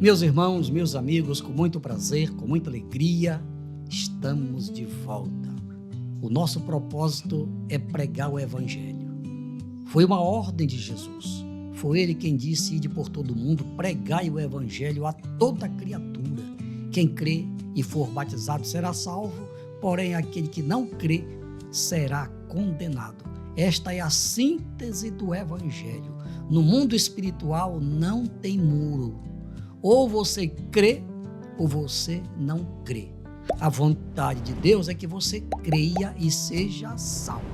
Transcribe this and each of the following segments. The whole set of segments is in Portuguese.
Meus irmãos, meus amigos, com muito prazer, com muita alegria, estamos de volta. O nosso propósito é pregar o Evangelho. Foi uma ordem de Jesus. Foi Ele quem disse: ide por todo mundo, pregai o Evangelho a toda criatura. Quem crê e for batizado será salvo, porém aquele que não crê será condenado. Esta é a síntese do Evangelho. No mundo espiritual não tem muro. Ou você crê, ou você não crê. A vontade de Deus é que você creia e seja salvo.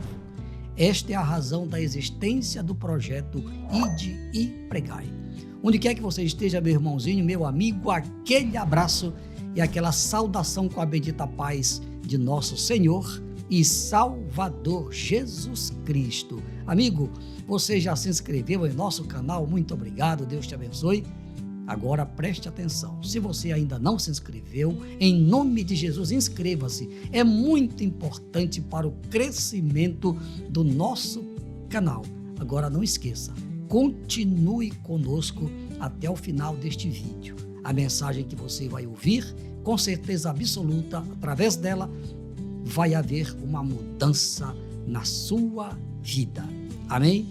Esta é a razão da existência do projeto Ide e Pregai. Onde quer que você esteja, meu irmãozinho, meu amigo, aquele abraço e aquela saudação com a bendita paz de nosso Senhor e Salvador Jesus Cristo. Amigo, você já se inscreveu em nosso canal? Muito obrigado, Deus te abençoe. Agora preste atenção, se você ainda não se inscreveu, em nome de Jesus, inscreva-se. É muito importante para o crescimento do nosso canal. Agora não esqueça, continue conosco até o final deste vídeo. A mensagem que você vai ouvir, com certeza absoluta, através dela, vai haver uma mudança na sua vida. Amém?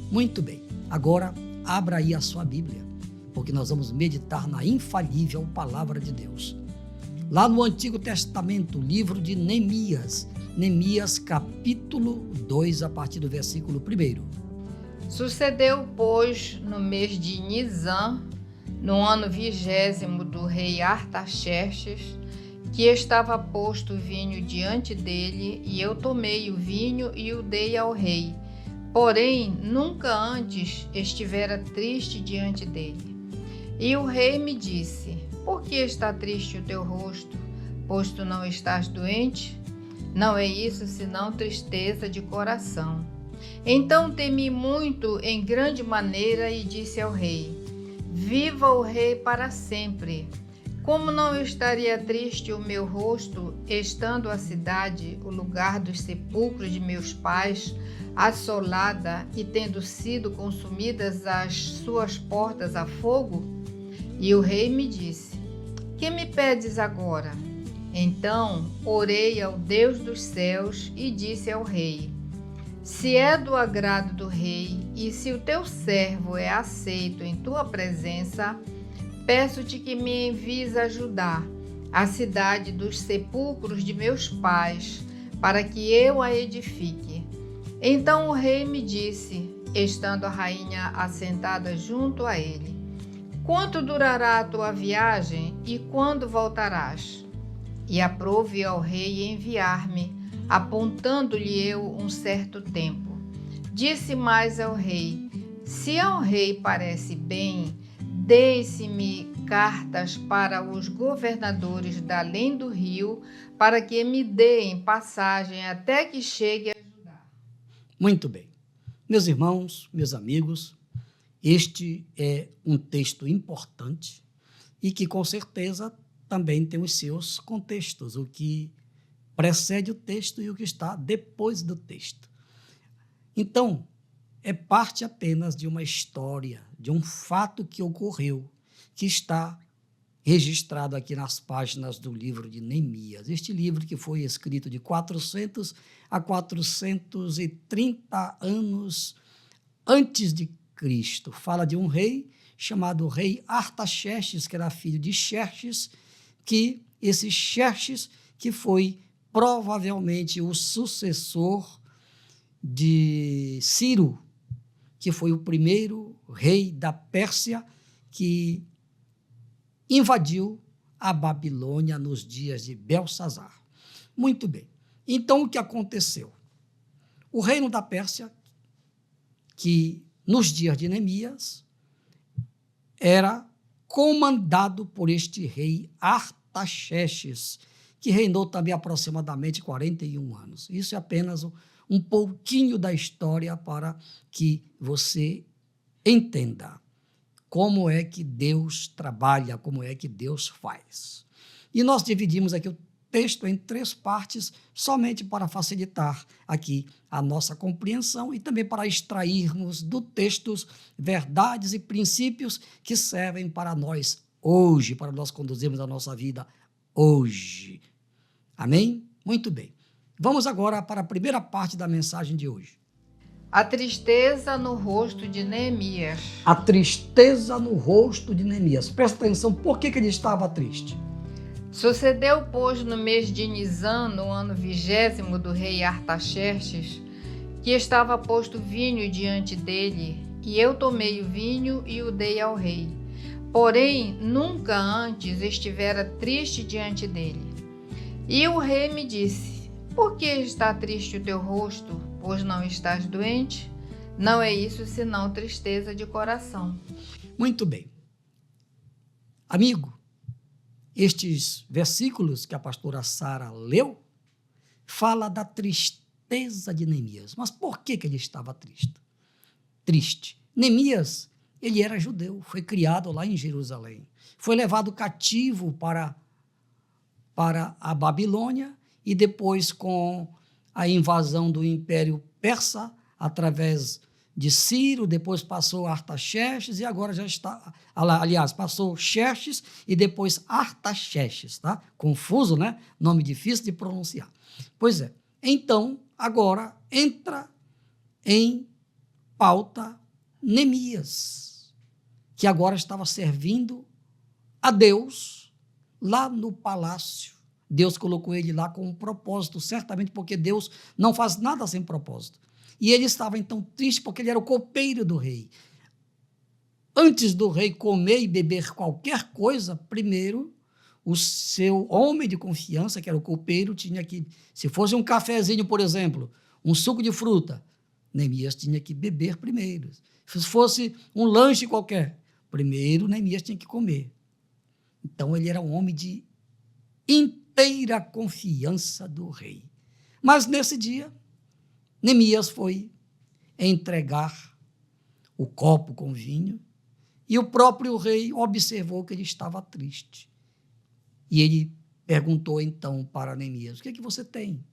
Muito bem. Agora, abra aí a sua Bíblia, porque nós vamos meditar na infalível palavra de Deus. Lá no Antigo Testamento, livro de Neemias, capítulo 2, a partir do versículo 1. Sucedeu, pois, no mês de Nisan, no ano 20º do rei Artaxerxes, que estava posto o vinho diante dele, e eu tomei o vinho e o dei ao rei. Porém, nunca antes estivera triste diante dele. E o rei me disse: por que está triste o teu rosto, pois tu não estás doente? Não é isso senão tristeza de coração. Então temi muito em grande maneira e disse ao rei: viva o rei para sempre. Como não estaria triste o meu rosto, estando a cidade, o lugar dos sepulcros de meus pais, assolada e tendo sido consumidas as suas portas a fogo? E o rei me disse: que me pedes agora? Então orei ao Deus dos céus e disse ao rei: se é do agrado do rei e se o teu servo é aceito em tua presença, peço-te que me envies ajudar a cidade dos sepulcros de meus pais, para que eu a edifique. Então o rei me disse, estando a rainha assentada junto a ele: quanto durará a tua viagem e quando voltarás? E aprouve ao rei enviar-me, apontando-lhe eu um certo tempo. Disse mais ao rei: se ao rei parece bem, deem-se-me cartas para os governadores da além do rio, para que me deem passagem até que chegue a Judá. Muito bem. Meus irmãos, meus amigos, este é um texto importante e que com certeza também tem os seus contextos, o que precede o texto e o que está depois do texto. Então, é parte apenas de uma história, de um fato que ocorreu, que está registrado aqui nas páginas do livro de Neemias. Este livro que foi escrito de 400 a 430 anos antes de Cristo. Fala de um rei chamado rei Artaxerxes, que era filho de Xerxes, que esse Xerxes que foi provavelmente o sucessor de Ciro, que foi o primeiro rei da Pérsia que invadiu a Babilônia nos dias de Belsazar. Muito bem. Então, o que aconteceu? O reino da Pérsia, que nos dias de Neemias, era comandado por este rei Artaxerxes, que reinou também aproximadamente 41 anos. Isso é apenas um pouquinho da história para que você entenda como é que Deus trabalha, como é que Deus faz. E nós dividimos aqui o texto em 3 partes, somente para facilitar aqui a nossa compreensão e também para extrairmos do texto verdades e princípios que servem para nós hoje, para nós conduzirmos a nossa vida hoje. Amém? Muito bem. Vamos agora para a primeira parte da mensagem de hoje. A tristeza no rosto de Neemias. A tristeza no rosto de Neemias. Presta atenção, por que ele estava triste? Sucedeu, pois, no mês de Nisan, no ano 20º do rei Artaxerxes, que estava posto vinho diante dele, e eu tomei o vinho e o dei ao rei. Porém, nunca antes estivera triste diante dele. E o rei me disse: por que está triste o teu rosto, pois não estás doente? Não é isso senão tristeza de coração. Muito bem. Amigo, estes versículos que a pastora Sara leu, fala da tristeza de Neemias. Mas por que ele estava triste? Neemias, ele era judeu, foi criado lá em Jerusalém. Foi levado cativo para a Babilônia e depois, com a invasão do Império Persa, através de Ciro, depois passou Artaxerxes e agora já está, aliás, passou Xerxes e depois Artaxerxes, tá? Confuso, né? Nome difícil de pronunciar. Pois é. Então, agora entra em pauta Neemias, que agora estava servindo a Deus lá no palácio. Deus colocou ele lá com um propósito, certamente porque Deus não faz nada sem propósito. E ele estava então triste porque ele era o copeiro do rei. Antes do rei comer e beber qualquer coisa, primeiro o seu homem de confiança, que era o copeiro, tinha que, se fosse um cafezinho, por exemplo, um suco de fruta, Neemias tinha que beber primeiro. Se fosse um lanche qualquer, primeiro Neemias tinha que comer. Então ele era um homem de inteira confiança do rei. Mas nesse dia, Neemias foi entregar o copo com vinho e o próprio rei observou que ele estava triste. E ele perguntou então para Neemias: o que é que você tem?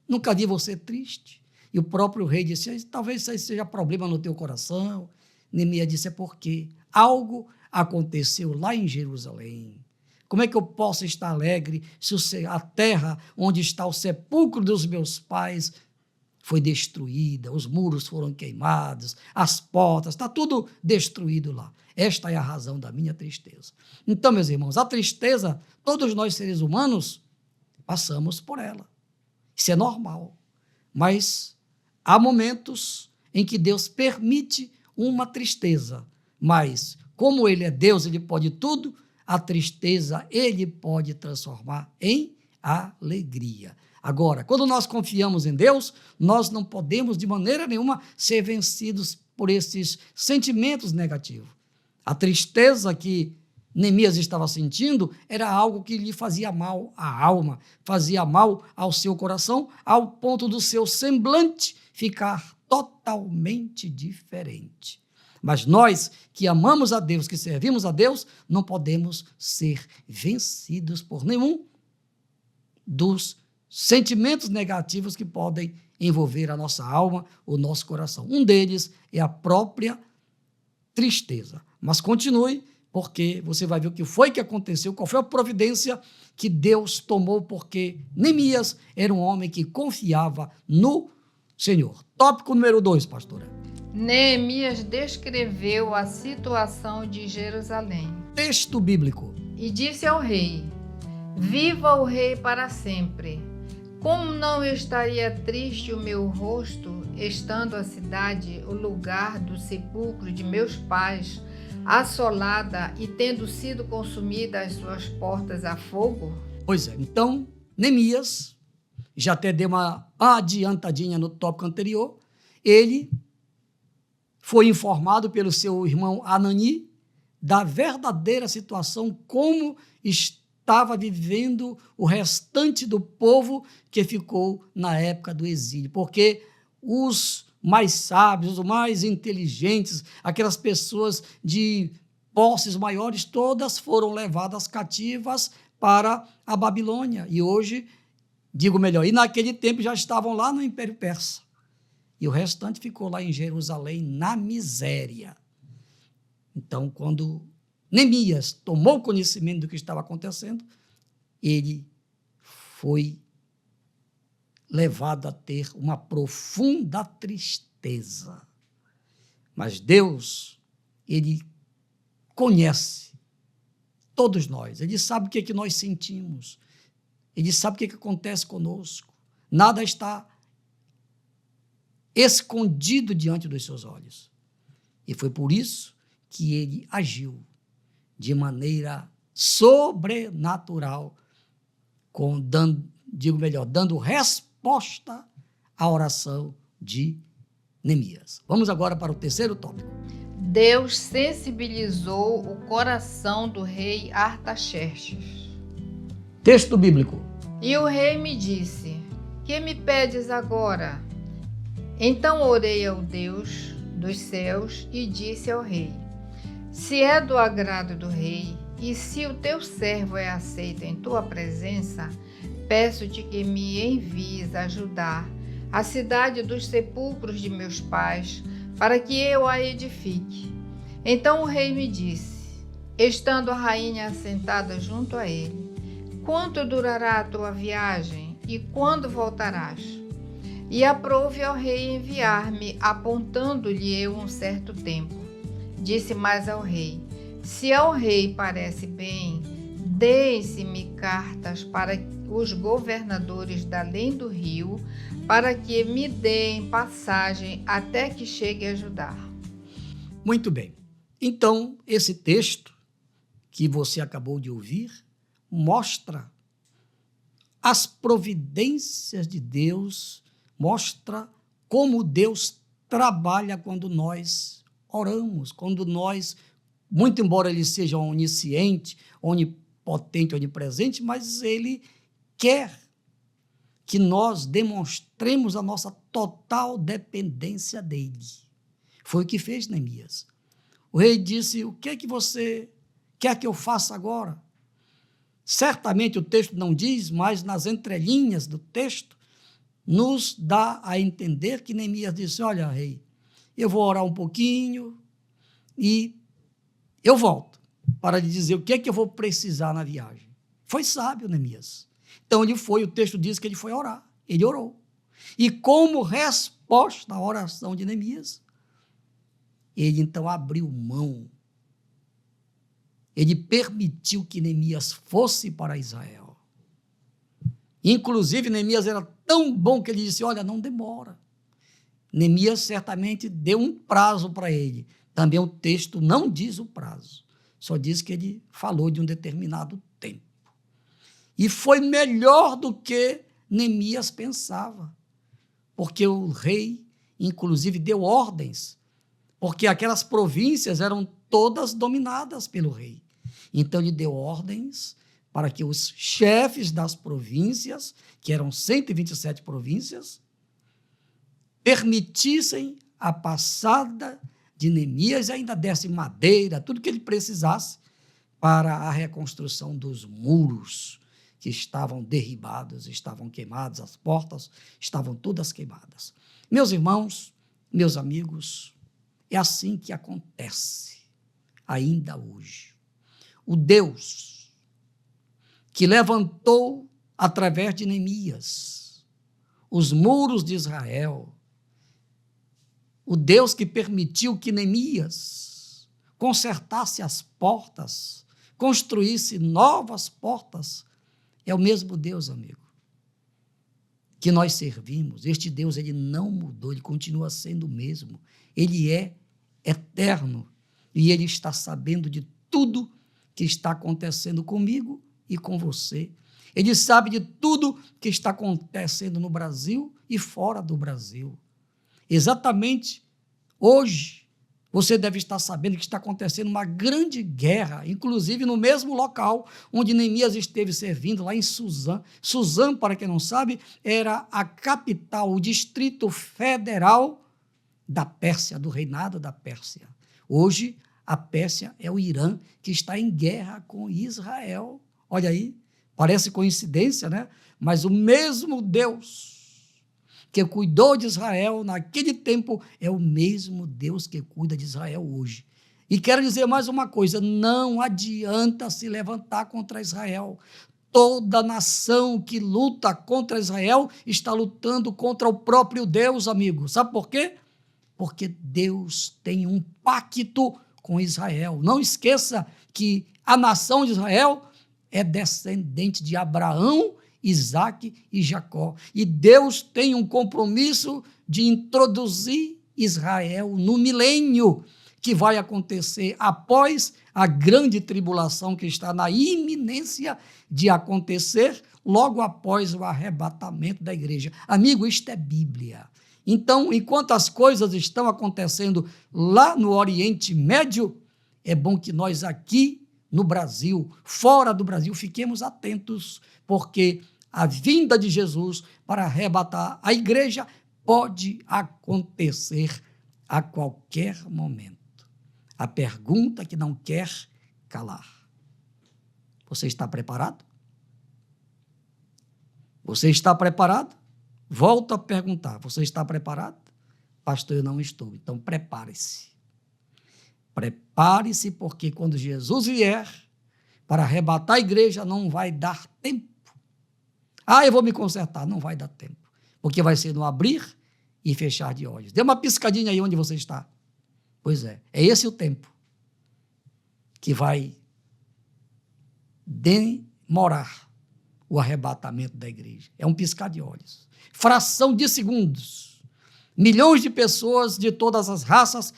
Nunca vi você triste. E o próprio rei disse: talvez isso seja problema no teu coração. Neemias disse: é porque algo aconteceu lá em Jerusalém. Como é que eu posso estar alegre se a terra onde está o sepulcro dos meus pais foi destruída, os muros foram queimados, as portas, está tudo destruído lá. Esta é a razão da minha tristeza. Então, meus irmãos, a tristeza, todos nós seres humanos passamos por ela. Isso é normal. Mas há momentos em que Deus permite uma tristeza. Mas, como Ele é Deus, Ele pode tudo, a tristeza Ele pode transformar em alegria. Agora, quando nós confiamos em Deus, nós não podemos de maneira nenhuma ser vencidos por esses sentimentos negativos. A tristeza que Neemias estava sentindo era algo que lhe fazia mal à alma, fazia mal ao seu coração, ao ponto do seu semblante ficar totalmente diferente. Mas nós que amamos a Deus, que servimos a Deus, não podemos ser vencidos por nenhum dos sentimentos negativos que podem envolver a nossa alma, o nosso coração. Um deles é a própria tristeza. Mas continue, porque você vai ver o que foi que aconteceu, qual foi a providência que Deus tomou, porque Neemias era um homem que confiava no Senhor. Tópico número 2, pastora. Neemias descreveu a situação de Jerusalém. Texto bíblico. E disse ao rei: viva o rei para sempre. Como não estaria triste o meu rosto, estando a cidade, o lugar do sepulcro de meus pais, assolada e tendo sido consumida as suas portas a fogo? Pois é, então, Neemias, já até deu uma adiantadinha no tópico anterior, ele foi informado pelo seu irmão Anani da verdadeira situação, como estava vivendo o restante do povo que ficou na época do exílio, porque os mais sábios, os mais inteligentes, aquelas pessoas de posses maiores, todas foram levadas cativas para a Babilônia. E hoje, digo melhor, e naquele tempo já estavam lá no Império Persa. E o restante ficou lá em Jerusalém, na miséria. Então, quando Neemias tomou conhecimento do que estava acontecendo, ele foi levado a ter uma profunda tristeza. Mas Deus, ele conhece todos nós, ele sabe o que nós sentimos, ele sabe o que acontece conosco. Nada está escondido diante dos seus olhos. E foi por isso que ele agiu de maneira sobrenatural, dando resposta à oração de Neemias. Vamos agora para o terceiro tópico. Deus sensibilizou o coração do rei Artaxerxes. Texto bíblico. E o rei me disse: que me pedes agora? Então orei ao Deus dos céus e disse ao rei: se é do agrado do rei, e se o teu servo é aceito em tua presença, peço-te que me envies ajudar a cidade dos sepulcros de meus pais, para que eu a edifique. Então o rei me disse, estando a rainha assentada junto a ele: quanto durará a tua viagem e quando voltarás? E aprouve ao rei enviar-me, apontando-lhe eu um certo tempo. Disse mais ao rei: se ao rei parece bem, deem-se-me cartas para os governadores da além do rio, para que me deem passagem até que chegue a Judá. Muito bem. Então, esse texto que você acabou de ouvir mostra as providências de Deus, mostra como Deus trabalha quando nós oramos, quando nós, muito embora ele seja onisciente, onipotente, onipresente, mas ele quer que nós demonstremos a nossa total dependência dele. Foi o que fez Neemias. O rei disse: o que é que você quer que eu faça agora? Certamente o texto não diz, mas nas entrelinhas do texto nos dá a entender que Neemias disse: olha, rei, eu vou orar um pouquinho e eu volto para lhe dizer o que é que eu vou precisar na viagem. Foi sábio, Neemias. Então o texto diz que ele foi orar, ele orou. E como resposta à oração de Neemias, ele então abriu mão, ele permitiu que Neemias fosse para Israel. Inclusive, Neemias era tão bom que ele disse: olha, não demora. Neemias certamente deu um prazo para ele. Também o texto não diz o prazo, só diz que ele falou de um determinado tempo. E foi melhor do que Neemias pensava, porque o rei, inclusive, deu ordens, porque aquelas províncias eram todas dominadas pelo rei. Então, ele deu ordens para que os chefes das províncias, que eram 127 províncias, permitissem a passada de Neemias e ainda desse madeira, tudo que ele precisasse para a reconstrução dos muros que estavam derribados, estavam queimados, as portas estavam todas queimadas. Meus irmãos, meus amigos, é assim que acontece ainda hoje. O Deus que levantou através de Neemias os muros de Israel, o Deus que permitiu que Neemias consertasse as portas, construísse novas portas, é o mesmo Deus, amigo, que nós servimos. Este Deus, ele não mudou, ele continua sendo o mesmo. Ele é eterno e ele está sabendo de tudo que está acontecendo comigo e com você. Ele sabe de tudo que está acontecendo no Brasil e fora do Brasil. Exatamente hoje, você deve estar sabendo que está acontecendo uma grande guerra, inclusive no mesmo local onde Neemias esteve servindo, lá em Suzã. Suzã, para quem não sabe, era a capital, o distrito federal da Pérsia, do reinado da Pérsia. Hoje, a Pérsia é o Irã, que está em guerra com Israel. Olha aí, parece coincidência, né? Mas o mesmo Deus que cuidou de Israel naquele tempo é o mesmo Deus que cuida de Israel hoje. E quero dizer mais uma coisa, não adianta se levantar contra Israel. Toda nação que luta contra Israel está lutando contra o próprio Deus, amigo. Sabe por quê? Porque Deus tem um pacto com Israel. Não esqueça que a nação de Israel é descendente de Abraão, Isaque e Jacó. E Deus tem um compromisso de introduzir Israel no milênio que vai acontecer após a grande tribulação que está na iminência de acontecer logo após o arrebatamento da igreja. Amigo, isto é Bíblia. Então, enquanto as coisas estão acontecendo lá no Oriente Médio, é bom que nós aqui no Brasil, fora do Brasil, fiquemos atentos, porque a vinda de Jesus para arrebatar a igreja pode acontecer a qualquer momento. A pergunta que não quer calar. Você está preparado? Você está preparado? Volto a perguntar, você está preparado? Pastor, eu não estou. Então, prepare-se. Prepare-se, porque quando Jesus vier para arrebatar a igreja, não vai dar tempo. Eu vou me consertar. Não vai dar tempo, porque vai ser no abrir e fechar de olhos. Dê uma piscadinha aí onde você está. Pois é esse o tempo que vai demorar o arrebatamento da igreja. É um piscar de olhos. Fração de segundos. Milhões de pessoas de todas as raças,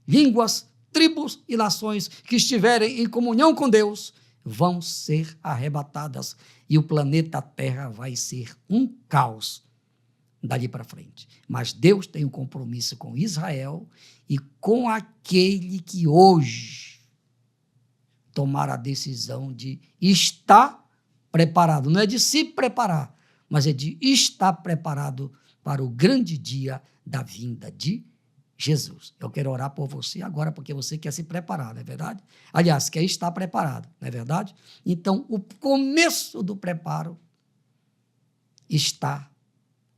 línguas, tribos e nações que estiverem em comunhão com Deus vão ser arrebatadas e o planeta Terra vai ser um caos dali para frente. Mas Deus tem um compromisso com Israel e com aquele que hoje tomar a decisão de estar preparado. Não é de se preparar, mas é de estar preparado para o grande dia da vinda de Jesus. Eu quero orar por você agora, porque você quer se preparar, não é verdade? Aliás, quer estar preparado, não é verdade? Então, o começo do preparo está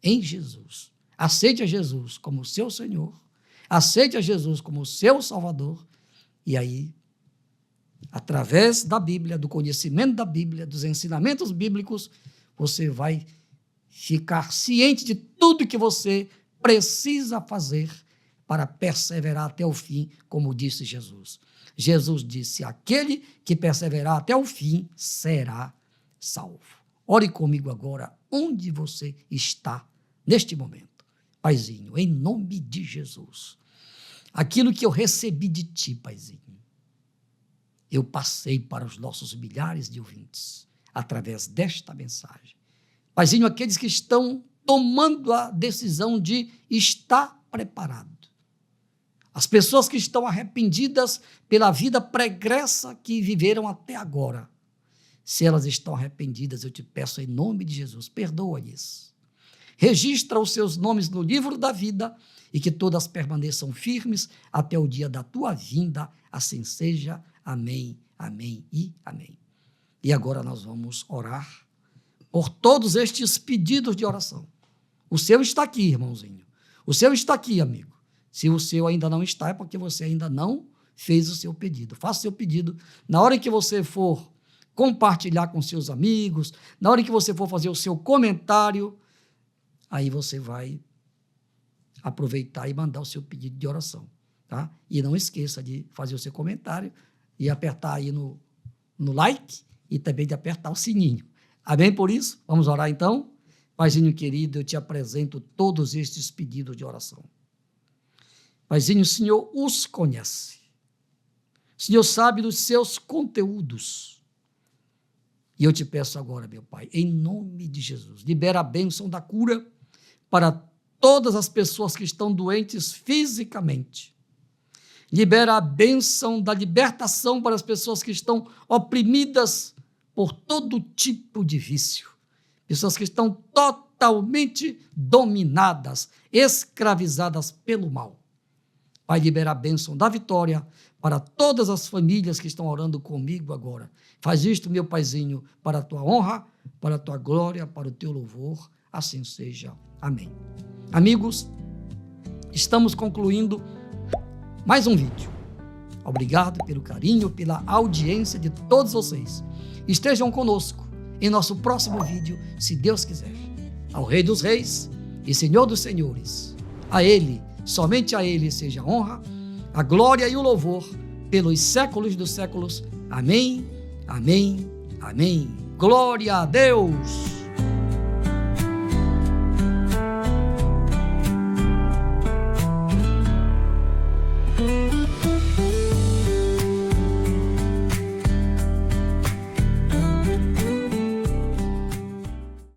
em Jesus. Aceite a Jesus como seu Senhor, aceite a Jesus como seu Salvador, e aí, através da Bíblia, do conhecimento da Bíblia, dos ensinamentos bíblicos, você vai ficar ciente de tudo que você precisa fazer para perseverar até o fim, como disse Jesus. Jesus disse, aquele que perseverar até o fim será salvo. Ore comigo agora, onde você está neste momento. Paizinho, em nome de Jesus, aquilo que eu recebi de ti, Paizinho, eu passei para os nossos milhares de ouvintes, através desta mensagem. Paizinho, aqueles que estão tomando a decisão de estar preparado, as pessoas que estão arrependidas pela vida pregressa que viveram até agora, se elas estão arrependidas, eu te peço em nome de Jesus, perdoa-lhes. Registra os seus nomes no livro da vida e que todas permaneçam firmes até o dia da tua vinda, assim seja. Amém, amém e amém. E agora nós vamos orar por todos estes pedidos de oração. O seu está aqui, irmãozinho. O seu está aqui, amigo. Se o seu ainda não está, é porque você ainda não fez o seu pedido. Faça o seu pedido. Na hora que você for compartilhar com seus amigos, na hora que você for fazer o seu comentário, aí você vai aproveitar e mandar o seu pedido de oração, tá? E não esqueça de fazer o seu comentário e apertar aí no like e também de apertar o sininho. Amém por isso? Vamos orar então? Paizinho querido, eu te apresento todos estes pedidos de oração. Paizinho, o Senhor os conhece. O Senhor sabe dos seus conteúdos. E eu te peço agora, meu Pai, em nome de Jesus, libera a bênção da cura para todas as pessoas que estão doentes fisicamente. Libera a bênção da libertação para as pessoas que estão oprimidas por todo tipo de vício. Pessoas que estão totalmente dominadas, escravizadas pelo mal. Vai liberar a bênção da vitória para todas as famílias que estão orando comigo agora. Faz isto, meu Paizinho, para a tua honra, para a tua glória, para o teu louvor. Assim seja. Amém. Amigos, estamos concluindo mais um vídeo. Obrigado pelo carinho, pela audiência de todos vocês. Estejam conosco em nosso próximo vídeo, se Deus quiser. Ao Rei dos Reis e Senhor dos Senhores, a Ele, somente a Ele seja a honra, a glória e o louvor pelos séculos dos séculos. Amém, amém, amém. Glória a Deus!